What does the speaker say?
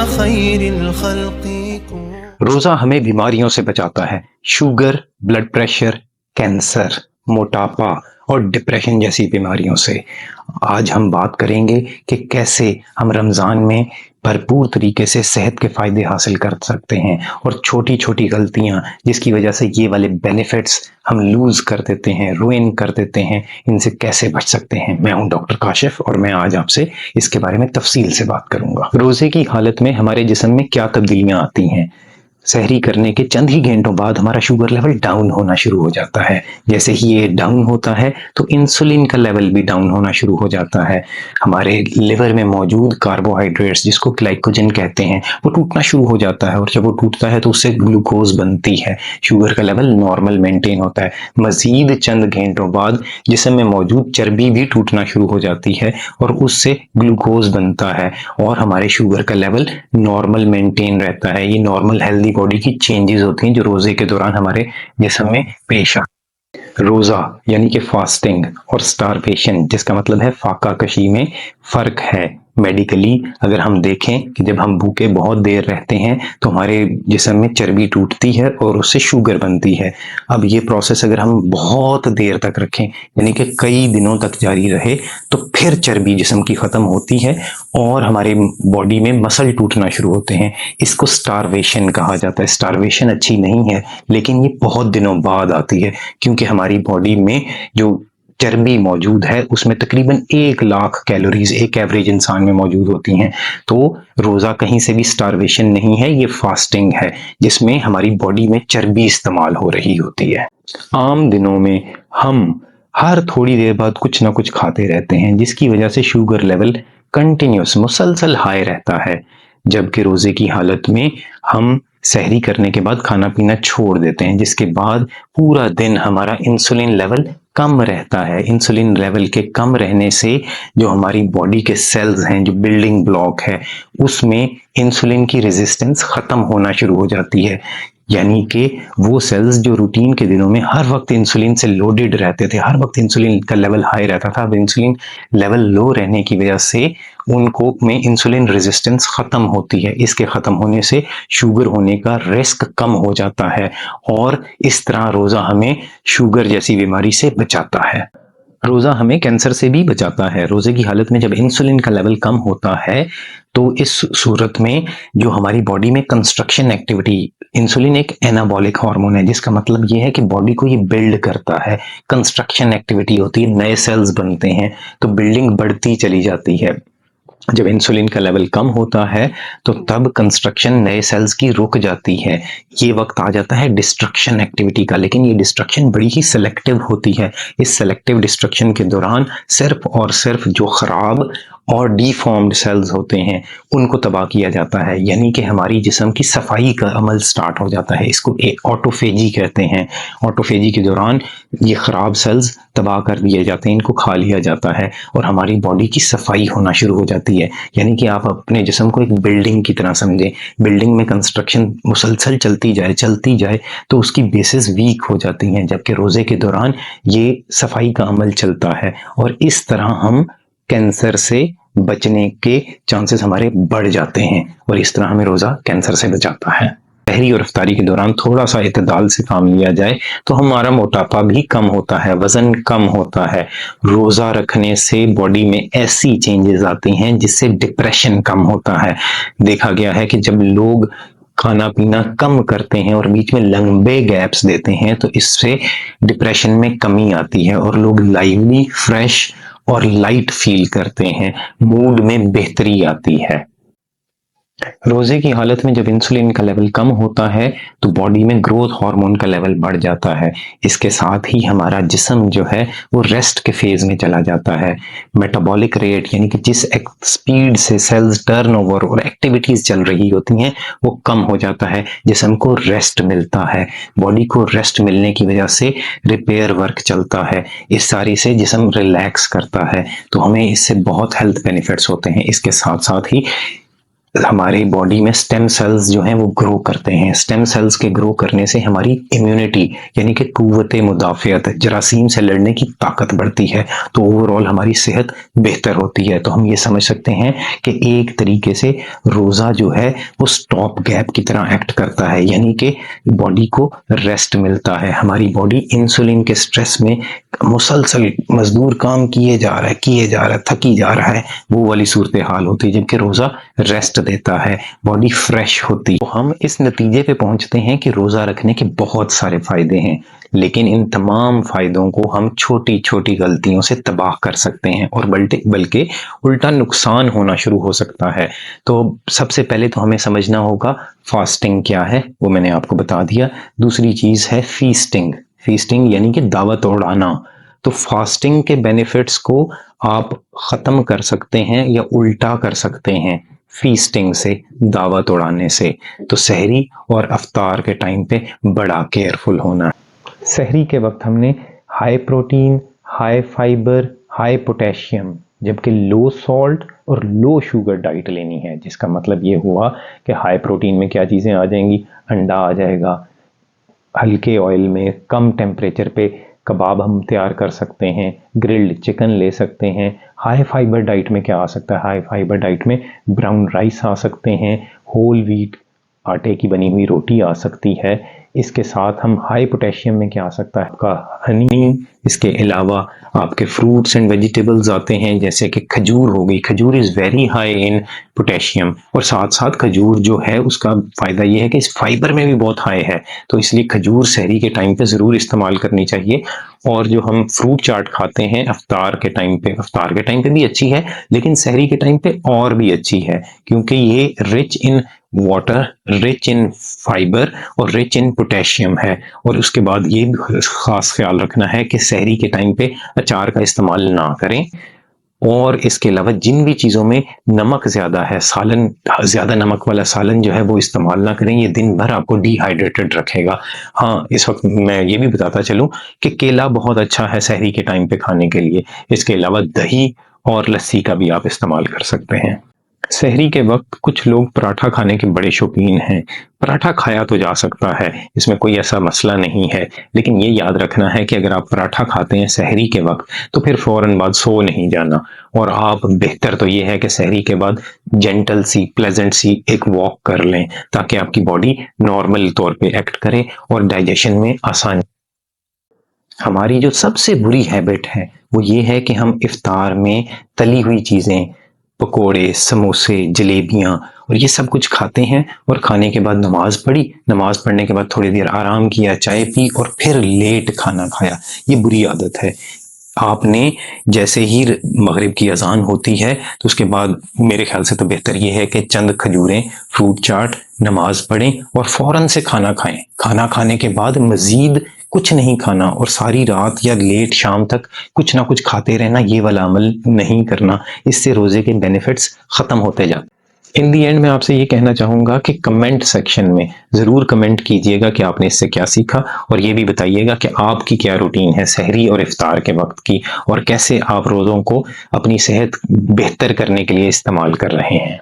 खैरिल खल्क़ि कुन। रोजा हमें बीमारियों से बचाता है। शुगर, ब्लड प्रेशर, कैंसर, मोटापा और डिप्रेशन जैसी बीमारियों से। आज हम बात करेंगे कि कैसे हम रमज़ान में भरपूर तरीके से सेहत के फ़ायदे हासिल कर सकते हैं और छोटी छोटी गलतियां जिसकी वजह से ये वाले बेनिफिट्स हम लूज़ कर देते हैं, रुइन कर देते हैं, इनसे कैसे बच सकते हैं। मैं हूं डॉक्टर काशिफ और मैं आज आपसे इसके बारे में तफसील से बात करूंगा। रोज़े की हालत में हमारे जिस्म में क्या तब्दीलियां आती हैं। सहरी करने के चंद ही घंटों बाद हमारा शुगर लेवल डाउन होना शुरू हो जाता है। जैसे ही ये डाउन होता है तो इंसुलिन का लेवल भी डाउन होना शुरू हो जाता है। हमारे लिवर में मौजूद कार्बोहाइड्रेट्स जिसको ग्लाइकोजन कहते हैं वो टूटना शुरू हो जाता है और जब वो टूटता है तो उससे ग्लूकोज बनती है। शुगर का लेवल नॉर्मल मेंटेन होता है। मजीद चंद घंटों बाद जिस्म में मौजूद चर्बी भी टूटना शुरू हो जाती है और उससे ग्लूकोज बनता है और हमारे शुगर का लेवल नॉर्मल मेंटेन रहता है। ये नॉर्मल हेल्दी बॉडी की चेंजेस होती हैं जो रोजे के दौरान हमारे जिस्म में पेश आती। रोजा यानी कि फास्टिंग और स्टारवेशन जिसका मतलब है फाका कशी में फर्क है। मेडिकली अगर हम देखें कि जब हम भूखे बहुत देर रहते हैं तो हमारे जिस्म में चर्बी टूटती है और उससे शुगर बनती है। अब ये प्रोसेस अगर हम बहुत देर तक रखें यानी कि कई दिनों तक जारी रहे तो फिर चर्बी जिस्म की ख़त्म होती है और हमारे बॉडी में मसल टूटना शुरू होते हैं। इसको स्टारवेशन कहा जाता है। स्टारवेशन अच्छी नहीं है लेकिन ये बहुत दिनों बाद आती है क्योंकि हमारी बॉडी में जो चर्बी मौजूद है उसमें तकरीबन 1 लाख कैलोरीज एक एवरेज इंसान में मौजूद होती हैं। तो रोज़ा कहीं से भी स्टारवेशन नहीं है, ये फास्टिंग है जिसमें हमारी बॉडी में चर्बी इस्तेमाल हो रही होती है। आम दिनों में हम हर थोड़ी देर बाद कुछ ना कुछ खाते रहते हैं जिसकी वजह से शुगर लेवल कंटिन्यूस मुसलसल हाई रहता है। जबकि रोजे की हालत में हम सहरी करने के बाद खाना पीना छोड़ देते हैं जिसके बाद पूरा दिन हमारा इंसुलिन लेवल कम रहता है। इंसुलिन लेवल के कम रहने से जो हमारी बॉडी के सेल्स हैं, जो बिल्डिंग ब्लॉक है, उसमें इंसुलिन की रेजिस्टेंस खत्म होना शुरू हो जाती है। यानी कि वो सेल्स जो रूटीन के दिनों में हर वक्त इंसुलिन से लोडेड रहते थे, हर वक्त इंसुलिन का लेवल हाई रहता था, अब इंसुलिन लेवल लो रहने की वजह से उनको में इंसुलिन रेजिस्टेंस खत्म होती है। इसके खत्म होने से शुगर होने का रिस्क कम हो जाता है और इस तरह रोजा हमें शुगर जैसी बीमारी से बचाता है। रोजा हमें कैंसर से भी बचाता है। रोजे की हालत में जब इंसुलिन का लेवल कम होता है तो इस सूरत में जो हमारी बॉडी में कंस्ट्रक्शन एक्टिविटी, इंसुलिन एक एनाबॉलिक हार्मोन है जिसका मतलब ये है कि बॉडी को ये बिल्ड करता है। कंस्ट्रक्शन एक्टिविटी होती है, नए सेल्स बनते हैं तो बिल्डिंग बढ़ती चली जाती है। जब इंसुलिन का लेवल कम होता है तो तब कंस्ट्रक्शन नए सेल्स की रुक जाती है। ये वक्त आ जाता है डिस्ट्रक्शन एक्टिविटी का, लेकिन ये डिस्ट्रक्शन बड़ी ही सेलेक्टिव होती है। इस सेलेक्टिव डिस्ट्रक्शन के दौरान सिर्फ और सिर्फ जो खराब और डिफॉर्म्ड सेल्स होते हैं उनको तबाह किया जाता है। यानी कि हमारी जिस्म की सफाई का अमल स्टार्ट हो जाता है। इसको ऑटोफेजी कहते हैं। ऑटोफेजी के दौरान ये खराब सेल्स तबाह कर दिए जाते हैं, इनको खा लिया जाता है और हमारी बॉडी की सफाई होना शुरू हो जाती है। यानी कि आप अपने जिस्म को एक बिल्डिंग की तरह समझें। बिल्डिंग में कंस्ट्रक्शन मुसलसल चलती जाए तो उसकी बेसिस वीक हो जाती हैं, जबकि रोजे के दौरान ये सफाई का अमल चलता है और इस तरह हम कैंसर से बचने के चांसेस हमारे बढ़ जाते हैं और इस तरह हमें रोजा कैंसर से बचाता है। सहरी और इफ्तारी के दौरान थोड़ा सा इत्तेदाल से काम लिया जाए तो हमारा मोटापा भी कम होता है, वजन कम होता है। रोजा रखने से बॉडी में ऐसी चेंजेस आती हैं जिससे डिप्रेशन कम होता है। देखा गया है कि जब लोग खाना पीना कम करते हैं और बीच में लंबे गैप्स देते हैं तो इससे डिप्रेशन में कमी आती है और लोग लाइवली, फ्रेश और लाइट फील करते हैं, मूड में बेहतरी आती है। रोजे की हालत में जब इंसुलिन का लेवल कम होता है तो बॉडी में ग्रोथ हार्मोन का लेवल बढ़ जाता है। इसके साथ ही हमारा जिस्म जो है वो रेस्ट के फेज में चला जाता है। मेटाबॉलिक रेट यानी कि जिस स्पीड से सेल्स टर्नओवर और एक्टिविटीज चल रही होती हैं वो कम हो जाता है। जिस्म को रेस्ट मिलता है। बॉडी को रेस्ट मिलने की वजह से रिपेयर वर्क चलता है। इस सारी से जिस्म रिलैक्स करता है तो हमें इससे बहुत हेल्थ बेनिफिट्स होते हैं। इसके साथ साथ ही हमारे बॉडी में स्टेम सेल्स जो हैं वो ग्रो करते हैं। स्टेम सेल्स के ग्रो करने से हमारी इम्यूनिटी यानी कि कुव्वत मुदाफ़ियत, जरासीम से लड़ने की ताकत बढ़ती है, तो ओवरऑल हमारी सेहत बेहतर होती है। तो हम ये समझ सकते हैं कि एक तरीके से रोज़ा जो है वो स्टॉप गैप की तरह एक्ट करता है, यानी कि बॉडी को रेस्ट मिलता है। हमारी बॉडी इंसुलिन के स्ट्रेस में मुसलसल मजदूर काम किए जा रहा है, थकी जा रहा है, वो वाली सूरत हाल होती है। जबकि रोज़ा रेस्ट देता है, बॉडी फ्रेश होती है। तो हम इस नतीजे पे पहुंचते हैं कि रोज़ा रखने के बहुत सारे फायदे हैं, लेकिन इन तमाम फायदों को हम छोटी छोटी गलतियों से तबाह कर सकते हैं और बल्कि उल्टा नुकसान होना शुरू हो सकता है। तो सबसे पहले तो हमें समझना होगा फास्टिंग क्या है, वो मैंने आपको बता दिया। दूसरी चीज़ है फीस्टिंग। फीस्टिंग यानी कि दावत उड़ाना। तो फास्टिंग के बेनिफिट्स को आप ख़त्म कर सकते हैं या उल्टा कर सकते हैं फीस्टिंग से, दावत उड़ाने से। तो सहरी और अफ्तार के टाइम पे बड़ा केयरफुल होना है। सहरी के वक्त हमने high protein, high fibre, high potassium, जबकि लो सॉल्ट और लो शुगर डाइट लेनी है, जिसका मतलब ये हुआ कि हाई प्रोटीन में क्या चीज़ें आ जाएंगी, अंडा आ जाएगा, हल्के ऑयल में कम टेम्परेचर पे कबाब हम तैयार कर सकते हैं, ग्रिल्ड चिकन ले सकते हैं। हाई फाइबर डाइट में क्या आ सकता है, हाई फाइबर डाइट में ब्राउन राइस आ सकते हैं, होल व्हीट आटे की बनी हुई रोटी आ सकती है। इसके साथ हम हाई पोटेशियम में क्या आ सकता है, आपका हनी। इसके अलावा आपके फ्रूट्स एंड वेजिटेबल्स आते हैं, जैसे कि खजूर हो गई। खजूर is very high in potassium, और साथ साथ खजूर जो है उसका फ़ायदा ये है कि इस फाइबर में भी बहुत हाई है, तो इसलिए खजूर सहरी के टाइम पे ज़रूर इस्तेमाल करनी चाहिए। और जो हम फ्रूट चाट खाते हैं अफ्तार के टाइम पे भी अच्छी है, लेकिन सहरी के टाइम पे और भी अच्छी है, क्योंकि ये rich in water, rich in fibre और रिच इन पोटेशियम है। और उसके बाद ये खास ख्याल रखना है कि सहरी के टाइम पे अचार का इस्तेमाल ना करें। और इसके अलावा जिन भी चीज़ों में नमक ज़्यादा है, सालन, ज़्यादा नमक वाला सालन जो है वो इस्तेमाल ना करें, ये दिन भर आपको डिहाइड्रेटेड रखेगा। हाँ, इस वक्त मैं ये भी बताता चलूँ कि केला बहुत अच्छा है सहरी के टाइम पे खाने के लिए। इसके अलावा दही और लस्सी का भी आप इस्तेमाल कर सकते हैं। सहरी के वक्त कुछ लोग पराठा खाने के बड़े शौकीन हैं। पराठा खाया तो जा सकता है, इसमें कोई ऐसा मसला नहीं है, लेकिन ये याद रखना है कि अगर आप पराठा खाते हैं सहरी के वक्त तो फिर फौरन बाद सो नहीं जाना। और आप, बेहतर तो ये है कि सहरी के बाद जेंटल सी, प्लेजेंट सी एक वॉक कर लें, ताकि आपकी बॉडी नॉर्मल तौर पे एक्ट करे और डाइजेशन में आसानी। हमारी जो सबसे बुरी हैबिट है वो ये है कि हम इफ्तार में तली हुई चीज़ें, पकोड़े, समोसे, जलेबियाँ और ये सब कुछ खाते हैं, और खाने के बाद नमाज पढ़ी, नमाज पढ़ने के बाद थोड़ी देर आराम किया, चाय पी और फिर लेट खाना खाया। ये बुरी आदत है। आपने जैसे ही मगरिब की अजान होती है तो उसके बाद मेरे ख्याल से तो बेहतर ये है कि चंद खजूरें, फ्रूट चाट, नमाज पढ़ें और फौरन से खाना खाएं। खाना खाने के बाद मजीद कुछ नहीं खाना और सारी रात या लेट शाम तक कुछ ना कुछ खाते रहना, ये वाला अमल नहीं करना। इससे रोजे के बेनिफिट्स खत्म होते जाते। इन दी एंड मैं आपसे ये कहना चाहूँगा कि कमेंट सेक्शन में ज़रूर कमेंट कीजिएगा कि आपने इससे क्या सीखा, और ये भी बताइएगा कि आपकी क्या रूटीन है सहरी और इफ्तार के वक्त की, और कैसे आप रोज़ों को अपनी सेहत बेहतर करने के लिए इस्तेमाल कर रहे हैं।